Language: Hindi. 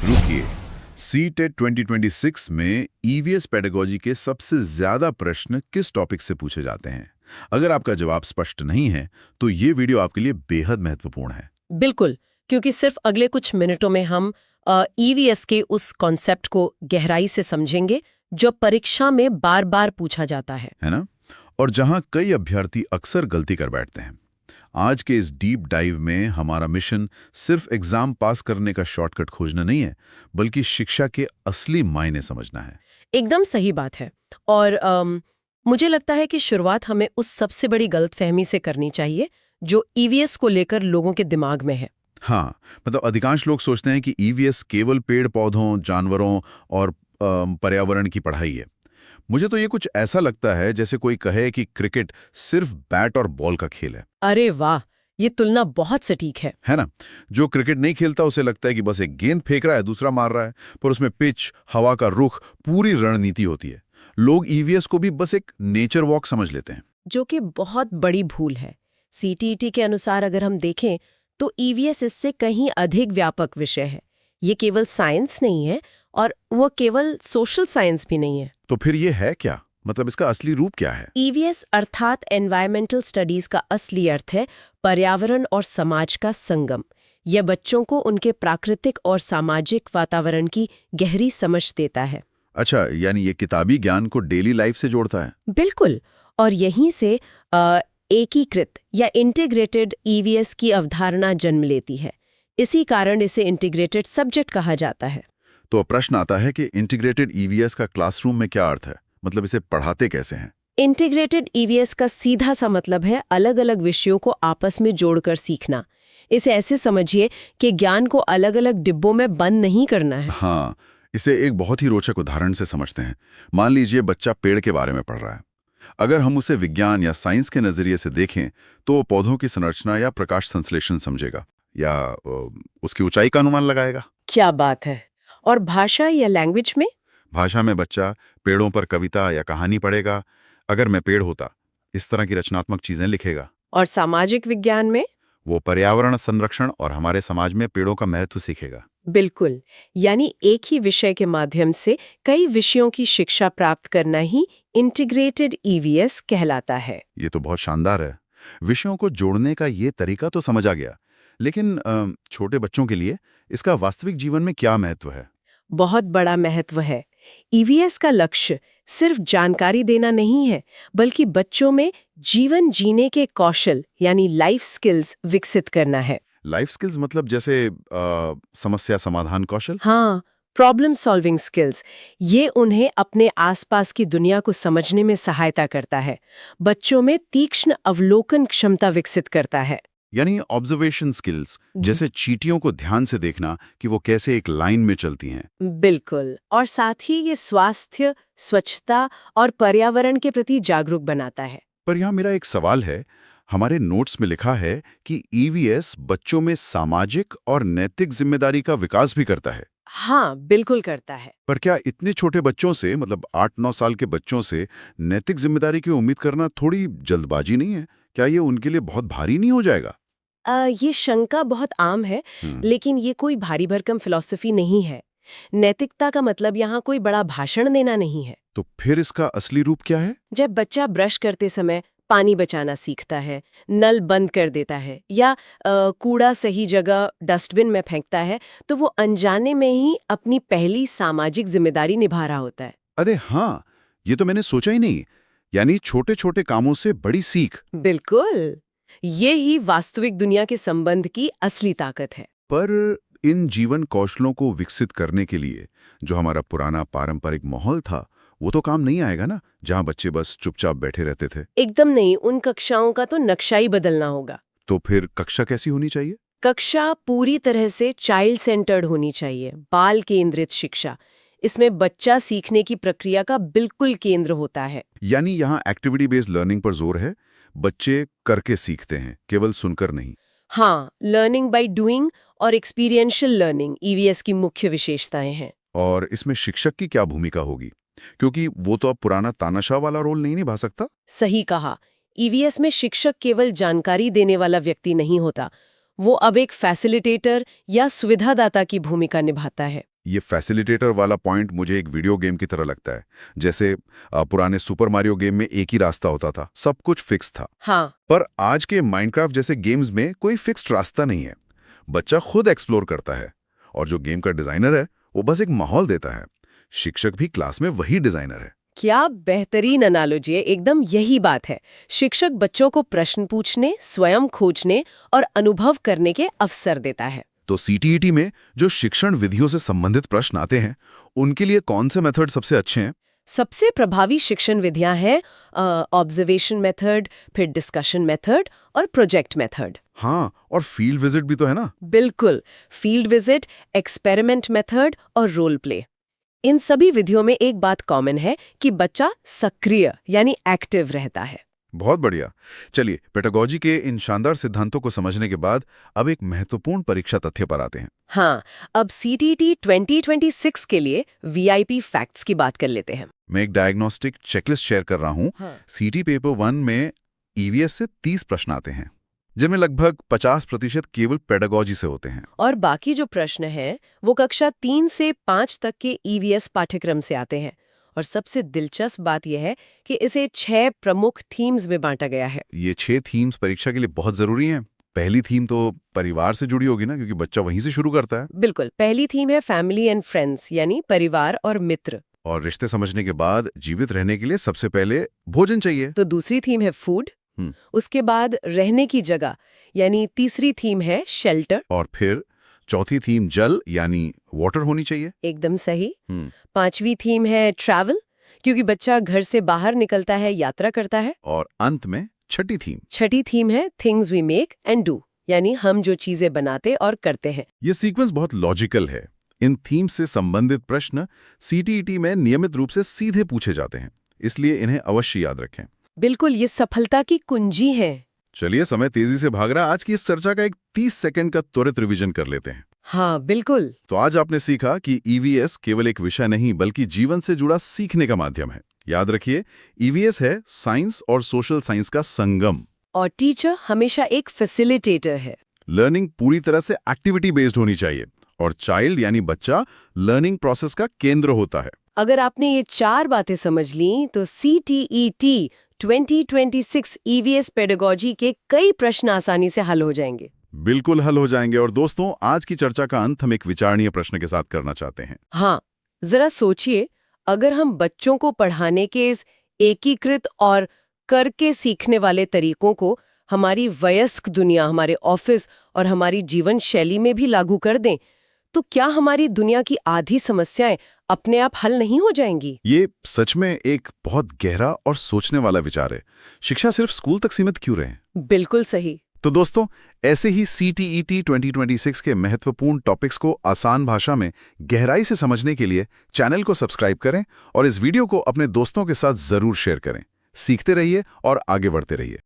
रुकिए, सीटेट 2026 में ईवीएस पेडागोजी के सबसे ज्यादा प्रश्न किस टॉपिक से पूछे जाते हैं? अगर आपका जवाब स्पष्ट नहीं है तो ये वीडियो आपके लिए बेहद महत्वपूर्ण है। बिल्कुल, क्योंकि सिर्फ अगले कुछ मिनटों में हम ईवीएस के उस कॉन्सेप्ट को गहराई से समझेंगे जो परीक्षा में बार बार पूछा जाता है ना? और जहां कई अभ्यर्थी अक्सर गलती कर बैठते हैं। आज के इस डीप डाइव में हमारा मिशन सिर्फ एग्जाम पास करने का शॉर्टकट खोजना नहीं है, बल्कि शिक्षा के असली मायने समझना है। एकदम सही बात है। और मुझे लगता है कि शुरुआत हमें उस सबसे बड़ी गलतफहमी से करनी चाहिए जो ईवीएस को लेकर लोगों के दिमाग में है। हाँ, मतलब अधिकांश लोग सोचते हैं कि ईवीएस केवल पेड़ पौधों, जानवरों और पर्यावरण की पढ़ाई है। मुझे तो ये कुछ ऐसा लगता है जैसे कोई कहे कि क्रिकेट सिर्फ बैट और बॉल का खेल है। अरे वाह, ये तुलना बहुत सटीक है ना? जो क्रिकेट नहीं खेलता उसे लगता है कि बस एक गेंद फेंक रहा है, दूसरा मार रहा है, पर उसमें पिच, हवा का रुख, पूरी रणनीति होती है। लोग ईवीएस को भी बस एक नेचर वॉक समझ लेते हैं, जो कि बहुत बड़ी भूल है। सीटीईटी के अनुसार अगर हम देखें तो ईवीएस इससे कहीं अधिक व्यापक विषय है। ये केवल साइंस नहीं है और वो केवल सोशल साइंस भी नहीं है। तो फिर ये है क्या? मतलब इसका असली रूप क्या है? ईवीएस अर्थात एनवायरमेंटल स्टडीज का असली अर्थ है पर्यावरण और समाज का संगम। यह बच्चों को उनके प्राकृतिक और सामाजिक वातावरण की गहरी समझ देता है। अच्छा, यानी ये किताबी ज्ञान को डेली लाइफ से जोड़ता है। बिल्कुल, और यहीं से एकीकृत या इंटीग्रेटेड ईवीएस की अवधारणा जन्म लेती है। इसी कारण इसे इंटीग्रेटेड सब्जेक्ट कहा जाता है। तो प्रश्न आता है कि इंटीग्रेटेड ईवीएस का क्लासरूम में क्या अर्थ है? मतलब इसे पढ़ाते कैसे हैं? इंटीग्रेटेड ईवीएस का सीधा सा मतलब है अलग अलग विषयों को आपस में जोड़कर सीखना। इसे ऐसे समझिए कि ज्ञान को अलग अलग डिब्बों में बंद नहीं करना है। हाँ, इसे एक बहुत ही रोचक उदाहरण से समझते हैं। मान लीजिए बच्चा पेड़ के बारे में पढ़ रहा है। अगर हम उसे विज्ञान या साइंस के नजरिए से देखें तो वो पौधों की संरचना या प्रकाश संश्लेषण समझेगा या उसकी ऊंचाई का अनुमान लगाएगा। क्या बात है! और भाषा या लैंग्वेज में? भाषा में बच्चा पेड़ों पर कविता या कहानी पढ़ेगा। अगर मैं पेड़ होता, इस तरह की रचनात्मक चीजें लिखेगा। और सामाजिक विज्ञान में? वो पर्यावरण संरक्षण और हमारे समाज में पेड़ों का महत्व सीखेगा। बिल्कुल, यानी एक ही विषय के माध्यम से कई विषयों की शिक्षा प्राप्त करना ही इंटीग्रेटेड ईवीएस कहलाता है। ये तो बहुत शानदार है। विषयों को जोड़ने का ये तरीका तो समझ आ गया, लेकिन छोटे बच्चों के लिए इसका वास्तविक जीवन में क्या महत्व है? बहुत बड़ा महत्व है। ईवीएस का लक्ष्य सिर्फ जानकारी देना नहीं है, बल्कि बच्चों में जीवन जीने के कौशल यानी लाइफ स्किल्स विकसित करना है। लाइफ स्किल्स मतलब जैसे समस्या समाधान कौशल? हाँ, प्रॉब्लम सॉल्विंग स्किल्स। ये उन्हें अपने आसपास की दुनिया को समझने में सहायता करता है। बच्चों में तीक्ष्ण अवलोकन क्षमता विकसित करता है। यानी ऑब्जर्वेशन स्किल्स, जैसे चींटियों को ध्यान से देखना कि वो कैसे एक लाइन में चलती हैं। बिल्कुल, और साथ ही ये स्वास्थ्य, स्वच्छता और पर्यावरण के प्रति जागरूक बनाता है। पर यहाँ मेरा एक सवाल है। हमारे नोट्स में लिखा है कि ईवीएस बच्चों में सामाजिक और नैतिक जिम्मेदारी का विकास भी करता है। हाँ, बिल्कुल करता है। पर क्या इतने छोटे बच्चों से, मतलब 8-9 साल के बच्चों से नैतिक जिम्मेदारी की उम्मीद करना थोड़ी जल्दबाजी नहीं है? क्या ये उनके लिए बहुत भारी नहीं हो जाएगा? ये शंका बहुत आम है, लेकिन ये कोई भारी भरकम फिलॉसफी नहीं है। नैतिकता का मतलब यहाँ कोई बड़ा भाषण देना नहीं है। तो फिर इसका असली रूप क्या है? जब बच्चा ब्रश करते समय पानी बचाना सीखता है, नल बंद कर देता है या कूड़ा सही जगह डस्टबिन में फेंकता है, तो वो अनजाने में ही अपनी पहली सामाजिक जिम्मेदारी निभा रहा होता है। अरे हाँ, ये तो मैंने सोचा ही नहीं। यानी छोटे छोटे कामों से बड़ी सीख। बिल्कुल, ये ही वास्तविक दुनिया के संबंध की असली ताकत है। पर इन जीवन कौशलों को विकसित करने के लिए जो हमारा पुराना पारंपरिक माहौल था, वो तो काम नहीं आएगा ना, जहां बच्चे बस चुपचाप बैठे रहते थे। एकदम नहीं, उन कक्षाओं का तो नक्शा ही बदलना होगा। तो फिर कक्षा कैसी होनी चाहिए? कक्षा पूरी तरह से चाइल्ड सेंटर्ड होनी चाहिए, बाल केंद्रित शिक्षा। इसमें बच्चा सीखने की प्रक्रिया का बिल्कुल केंद्र होता है। यानी यहाँ एक्टिविटी बेस्ड लर्निंग पर जोर है। बच्चे करके सीखते हैं, केवल सुनकर नहीं। हाँ, लर्निंग बाय डूइंग और एक्सपीरियंशियल लर्निंग ईवीएस की मुख्य विशेषताएं हैं। और इसमें शिक्षक की क्या भूमिका होगी? क्योंकि वो तो अब पुराना तानाशाह वाला रोल नहीं निभा सकता। सही कहा, ईवीएस में शिक्षक केवल जानकारी देने वाला व्यक्ति नहीं होता, वो अब एक फैसिलिटेटर या सुविधादाता की भूमिका निभाता है। ये फैसिलिटेटर वाला पॉइंट मुझे एक वीडियो गेम की तरह लगता है। जैसे पुराने सुपर मारियो गेम में एक ही रास्ता होता था, सब कुछ फिक्स था। हाँ, पर आज के माइनक्राफ्ट जैसे गेम्स में कोई फिक्स्ड रास्ता नहीं है। बच्चा खुद एक्सप्लोर करता है और जो गेम का डिजाइनर है वो बस एक माहौल देता है। शिक्षक भी क्लास में वही डिजाइनर है। क्या बेहतरीन एनालॉजी है, एकदम यही बात है। शिक्षक बच्चों को प्रश्न पूछने, स्वयं खोजने और अनुभव करने के अवसर देता है। तो सीटीईटी में जो शिक्षण विधियों से संबंधित प्रश्न आते हैं, उनके लिए कौन से मेथड सबसे अच्छे हैं? सबसे प्रभावी शिक्षण विधियां हैं ऑब्जर्वेशन मेथड, फिर डिस्कशन मेथड और प्रोजेक्ट मेथड। हाँ, और फील्ड विजिट भी तो है ना? बिल्कुल, फील्ड विजिट, एक्सपेरिमेंट मेथड और रोल प्ले। इन सभी विधियों में एक बात कॉमन है कि बच्चा सक्रिय यानी एक्टिव रहता है। बहुत बढ़िया। चलिए, पेडागॉजी के इन शानदार सिद्धांतों को समझने के बाद अब एक महत्वपूर्ण परीक्षा तथ्य पर आते हैं। हाँ, अब सीटीईटी 2026 के लिए वीआईपी फैक्ट्स की बात कर लेते हैं। मैं एक डायग्नोस्टिक चेकलिस्ट शेयर कर रहा हूँ। हाँ। सीटी पेपर 1 में ईवीएस से 30 प्रश्न आते हैं, जिनमें लगभग 50% केवल पेडागॉजी से होते हैं। और बाकी जो प्रश्न हैं वो कक्षा 3 से 5 तक के ईवीएस पाठ्यक्रम से आते हैं। और सबसे दिलचस्प बात यह है कि इसे 6 प्रमुख थीम्स में बांटा गया है। ये 6 थीम्स परीक्षा के लिए बहुत जरूरी हैं। पहली थीम तो परिवार से जुड़ी होगी ना, क्योंकि बच्चा वहीं से शुरू करता है। बिल्कुल, पहली थीम है फैमिली एंड फ्रेंड्स यानी परिवार और मित्र। और रिश्ते समझने के बाद जीवित रहने के लिए सबसे पहले भोजन चाहिए। तो दूसरी थीम है फूड, उसके बाद रहने की जगह यानी तीसरी थीम है शेल्टर। और फिर चौथी थीम जल यानी वाटर होनी चाहिए। एकदम सही। पांचवी थीम है ट्रैवल, क्योंकि बच्चा घर से बाहर निकलता है, यात्रा करता है। और अंत में छठी थीम है things we make and do, यानी हम जो चीजें बनाते और करते हैं। ये सीक्वेंस बहुत लॉजिकल है। इन थीम से संबंधित प्रश्न सीटीईटी में नियमित रूप से सीधे पूछे जाते हैं, इसलिए इन्हें अवश्य याद रखें। बिल्कुल, ये सफलता की कुंजी है। चलिए, समय तेजी से भाग रहा। आज की इस चर्चा का एक 30 सेकंड का त्वरित रिवीजन कर लेते हैं। हाँ, बिल्कुल। तो आज आपने सीखा कि ईवीएस केवल एक विषय नहीं बल्कि जीवन से जुड़ा सीखने का माध्यम है। याद रखिए, ईवीएस है साइंस और सोशल साइंस का संगम। और टीचर हमेशा एक फैसिलिटेटर है। लर्निंग पूरी तरह से एक्टिविटी बेस्ड होनी चाहिए और चाइल्ड यानी बच्चा लर्निंग प्रोसेस का केंद्र होता है। अगर आपने ये 4 बातें समझ ली तो सीटीईटी 2026 ईवीएस पेडागॉजी के कई प्रश्न आसानी से हल हो जाएंगे। बिल्कुल हल हो जाएंगे। और दोस्तों, आज की चर्चा का अंत हम एक विचारणीय प्रश्न के साथ करना चाहते हैं। हाँ, जरा सोचिए, अगर हम बच्चों को पढ़ाने के इस एकीकृत और करके सीखने वाले तरीकों को हमारी वयस्क दुनिया, हमारे ऑफिस और हमारी जीवन शैली में भी लागू कर दें, तो क्या हमारी दुनिया की आधी समस्याएं अपने आप हल नहीं हो जाएंगी? ये सच में एक बहुत गहरा और सोचने वाला विचार है। शिक्षा सिर्फ स्कूल तक सीमित क्यों रहे? बिल्कुल सही। तो दोस्तों, ऐसे ही सीटीईटी 2026 के महत्वपूर्ण टॉपिक्स को आसान भाषा में गहराई से समझने के लिए चैनल को सब्सक्राइब करें और इस वीडियो को अपने दोस्तों के साथ जरूर शेयर करें। सीखते रहिए और आगे बढ़ते रहिए।